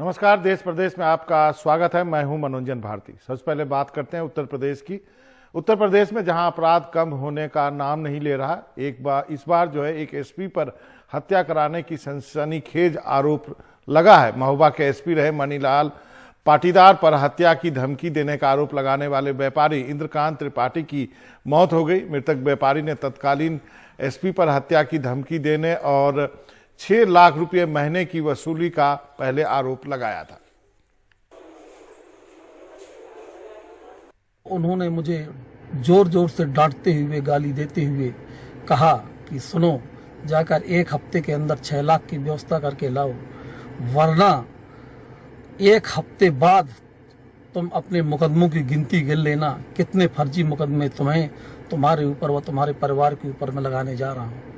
नमस्कार। देश प्रदेश में आपका स्वागत है। मैं हूं मनोरंजन भारती। सबसे पहले बात करते हैं उत्तर प्रदेश की। उत्तर प्रदेश में जहां अपराध कम होने का नाम नहीं ले रहा, इस बार जो है एक एसपी पर हत्या कराने की सनसनीखेज आरोप लगा है। महोबा के एसपी रहे मणिलाल पाटीदार पर हत्या की धमकी देने का आरोप लगाने वाले व्यापारी इंद्रकांत त्रिपाठी की मौत हो गई। मृतक व्यापारी ने तत्कालीन एसपी पर हत्या की धमकी देने और 6 लाख रुपए महीने की वसूली का पहले आरोप लगाया था। उन्होंने मुझे जोर जोर से डांटते हुए, गाली देते हुए कहा कि सुनो, जाकर 1 हफ्ते के अंदर 6 लाख की व्यवस्था करके लाओ, वरना 1 हफ्ते बाद तुम अपने मुकदमों की गिनती गिन लेना, कितने फर्जी मुकदमे तुम्हारे ऊपर व तुम्हारे परिवार के ऊपर मैं लगाने जा रहा हूँ।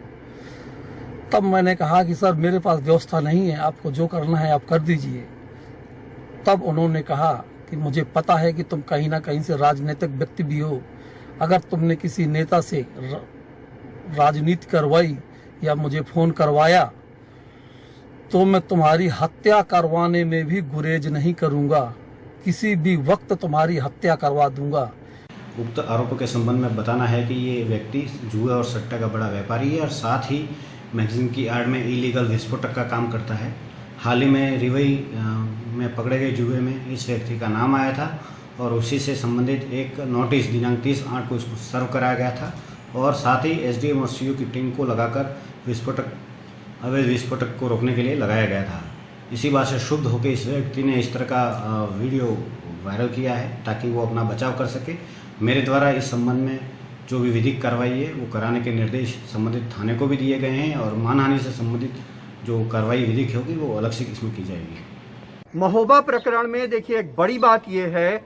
तब मैंने कहा कि सर, मेरे पास व्यवस्था नहीं है, आपको जो करना है आप कर दीजिए। तब उन्होंने कहा कि मुझे पता है कि तुम कहीं ना कहीं से राजनीतिक व्यक्ति भी हो, अगर तुमने किसी नेता से राजनीति करवाई या मुझे फोन करवाया तो मैं तुम्हारी हत्या करवाने में भी गुरेज नहीं करूंगा, किसी भी वक्त तुम्हारी हत्या करवा दूंगा। उक्त आरोपों के संबंध में बताना है कि ये व्यक्ति जुए और सट्टा का बड़ा व्यापारी है और साथ ही मैगजीन की आड़ में इलीगल विस्फोटक का काम करता है। हाल ही में रिवई में पकड़े गए जुए में इस व्यक्ति का नाम आया था और उसी से संबंधित एक नोटिस दिनांक 30/8 को इसको सर्व कराया गया था और साथ ही एसडीएम और सीओ की टीम को लगाकर अवैध विस्फोटक को रोकने के लिए लगाया गया था। इसी बात से शुद्ध होकर इस व्यक्ति ने इस तरह का वीडियो वायरल किया है ताकि वो अपना बचाव कर सके। मेरे द्वारा इस संबंध में जो भी विधिक कार्रवाई है वो कराने के निर्देश संबंधित थाने को भी दिए गए हैं और मानहानि से संबंधित जो कार्रवाई विधिक होगी वो अलग से इसमें की जाएगी। महोबा प्रकरण में देखिए, एक बड़ी बात यह है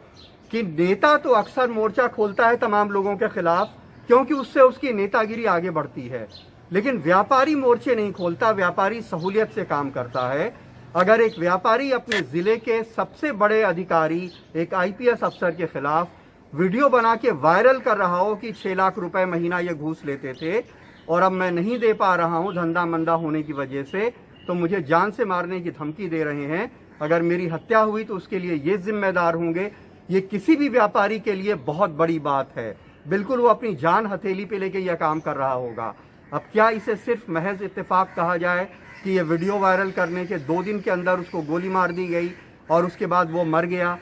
कि नेता तो अक्सर मोर्चा खोलता है तमाम लोगों के खिलाफ, क्योंकि उससे उसकी नेतागिरी आगे बढ़ती है, लेकिन व्यापारी मोर्चे नहीं खोलता। व्यापारी सहूलियत से काम करता है। अगर एक व्यापारी अपने जिले के सबसे बड़े अधिकारी, एक आईपीएस अफसर के खिलाफ वीडियो बना के वायरल कर रहा हो कि 6 लाख रुपए महीना ये घूस लेते थे और अब मैं नहीं दे पा रहा हूं धंधा मंदा होने की वजह से, तो मुझे जान से मारने की धमकी दे रहे हैं, अगर मेरी हत्या हुई तो उसके लिए ये जिम्मेदार होंगे, ये किसी भी व्यापारी के लिए बहुत बड़ी बात है। बिल्कुल वो अपनी जान हथेली पे लेके यह काम कर रहा होगा। अब क्या इसे सिर्फ महज इत्तेफाक कहा जाए कि ये वीडियो वायरल करने के 2 दिन के अंदर उसको गोली मार दी गई और उसके बाद वो मर गया?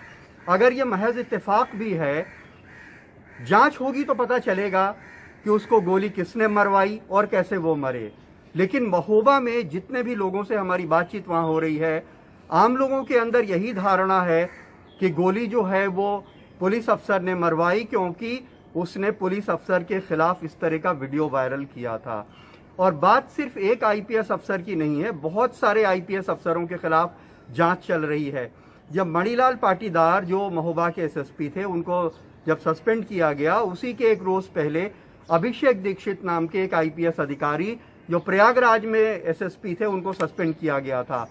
अगर ये महज इत्तेफाक भी है, जांच होगी तो पता चलेगा कि उसको गोली किसने मरवाई और कैसे वो मरे। लेकिन महोबा में जितने भी लोगों से हमारी बातचीत वहां हो रही है, आम लोगों के अंदर यही धारणा है कि गोली जो है वो पुलिस अफसर ने मरवाई, क्योंकि उसने पुलिस अफसर के खिलाफ इस तरह का वीडियो वायरल किया था। और बात सिर्फ एक आईपीएस अफसर की नहीं है, बहुत सारे आईपीएस अफसरों के खिलाफ जांच चल रही है। जब मणिलाल पाटीदार जो महोबा के एसएसपी थे, उनको जब सस्पेंड किया गया, उसी के एक रोज पहले अभिषेक दीक्षित नाम के एक आईपीएस अधिकारी जो प्रयागराज में एसएसपी थे, उनको सस्पेंड किया गया था।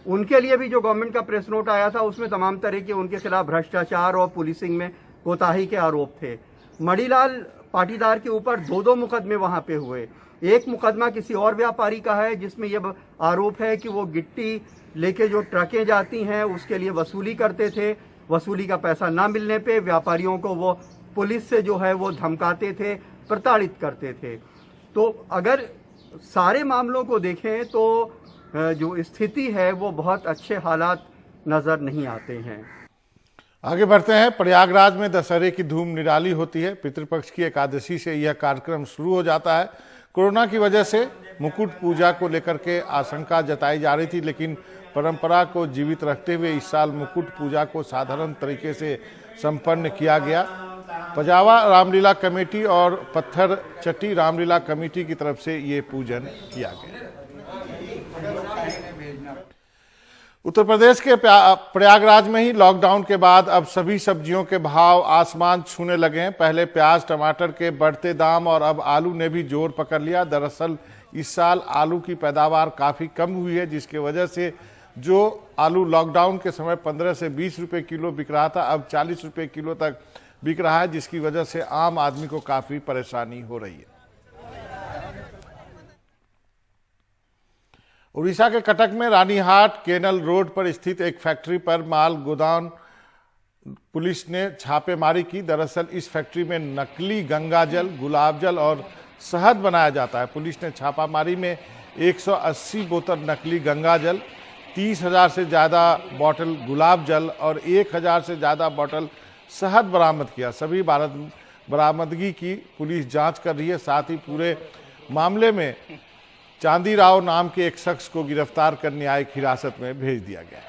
उनके लिए भी जो गवर्नमेंट का प्रेस नोट आया था, उसमें तमाम तरह के उनके खिलाफ भ्रष्टाचार और पुलिसिंग में कोताही के आरोप थे। मणिलाल पाटीदार के ऊपर 2 मुकदमे वहां पे हुए। एक मुकदमा किसी और व्यापारी का है जिसमें यह आरोप है कि वो गिट्टी लेके जो ट्रकें जाती हैं उसके लिए वसूली करते थे। वसूली का पैसा ना मिलने पे व्यापारियों को वो पुलिस से जो है वो धमकाते थे, प्रताड़ित करते थे। तो अगर सारे मामलों को देखें तो जो स्थिति है वो बहुत अच्छे हालात नजर नहीं आते हैं। आगे बढ़ते हैं। प्रयागराज में दशहरे की धूम निराली होती है। पितृपक्ष की एकादशी से यह कार्यक्रम शुरू हो जाता है। कोरोना की वजह से मुकुट पूजा को लेकर के आशंका जताई जा रही थी, लेकिन परंपरा को जीवित रखते हुए इस साल मुकुट पूजा को साधारण तरीके से संपन्न किया गया। पजावा रामलीला कमेटी और पत्थर चट्टी रामलीला कमेटी की तरफ से ये पूजन किया गया। उत्तर प्रदेश के प्रयागराज में ही लॉकडाउन के बाद अब सभी सब्जियों के भाव आसमान छूने लगे हैं। पहले प्याज टमाटर के बढ़ते दाम और अब आलू ने भी जोर पकड़ लिया। दरअसल इस साल आलू की पैदावार काफी कम हुई है, जिसकी वजह से जो आलू लॉकडाउन के समय 15 से 20 रुपए किलो बिक रहा था, अब 40 रुपए किलो तक बिक रहा है, जिसकी वजह से आम आदमी को काफी परेशानी हो रही है। उड़ीसा के कटक में रानीहाट केनल रोड पर स्थित एक फैक्ट्री पर माल गोदाम पुलिस ने छापेमारी की। दरअसल इस फैक्ट्री में नकली गंगाजल, गुलाबजल और शहद बनाया जाता है। पुलिस ने छापामारी में 180 बोतल नकली गंगाजल, 30,000 से ज़्यादा बोतल गुलाबजल और 1,000 से ज़्यादा बोतल शहद बरामद किया। सभी बरामदगी की पुलिस जांच कर रही है। साथ ही पूरे मामले में चांदी राव नाम के एक शख्स को गिरफ्तार कर न्यायिक हिरासत में भेज दिया गया।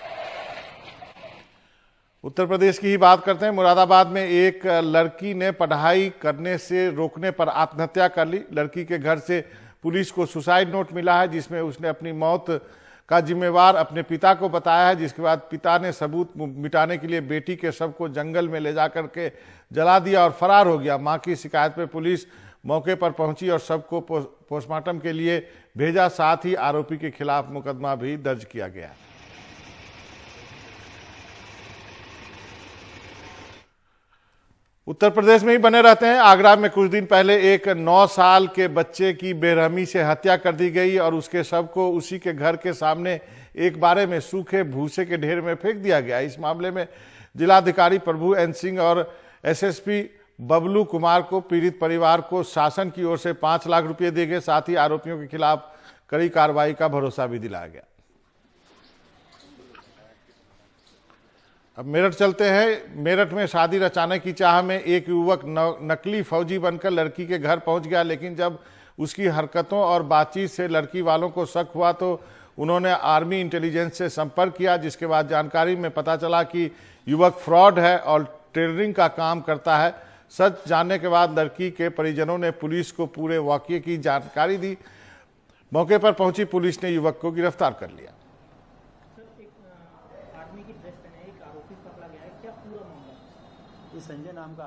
उत्तर प्रदेश की ही बात करते हैं। मुरादाबाद में एक लड़की ने पढ़ाई करने से रोकने पर आत्महत्या कर ली। लड़की के घर से पुलिस को सुसाइड नोट मिला है, जिसमें उसने अपनी मौत का जिम्मेवार अपने पिता को बताया है। जिसके बाद पिता ने सबूत मिटाने के लिए बेटी के शव को जंगल में ले जाकर के जला दिया और फरार हो गया। मां की शिकायत पर पुलिस मौके पर पहुंची और शव को पोस्टमार्टम के लिए भेजा। साथ ही आरोपी के खिलाफ मुकदमा भी दर्ज किया गया। उत्तर प्रदेश में ही बने रहते हैं। आगरा में कुछ दिन पहले एक 9 साल के बच्चे की बेरहमी से हत्या कर दी गई और उसके शव को उसी के घर के सामने एक बारे में सूखे भूसे के ढेर में फेंक दिया गया। इस मामले में जिलाधिकारी प्रभु एन सिंह और एसएसपी बबलू कुमार को पीड़ित परिवार को शासन की ओर से 5 लाख रुपए दिए गए। साथ ही आरोपियों के खिलाफ कड़ी कार्रवाई का भरोसा भी दिलाया गया। अब मेरठ चलते हैं। मेरठ में शादी रचाने की चाह में एक युवक नकली फौजी बनकर लड़की के घर पहुंच गया, लेकिन जब उसकी हरकतों और बातचीत से लड़की वालों को शक हुआ तो उन्होंने आर्मी इंटेलिजेंस से संपर्क किया। जिसके बाद जानकारी में पता चला कि युवक फ्रॉड है और टेररिंग का काम करता है। सच जानने के बाद लड़की के परिजनों ने पुलिस को पूरे वाकये की जानकारी दी। मौके पर पहुंची पुलिस ने युवक को गिरफ्तार कर लिया। संजय नाम का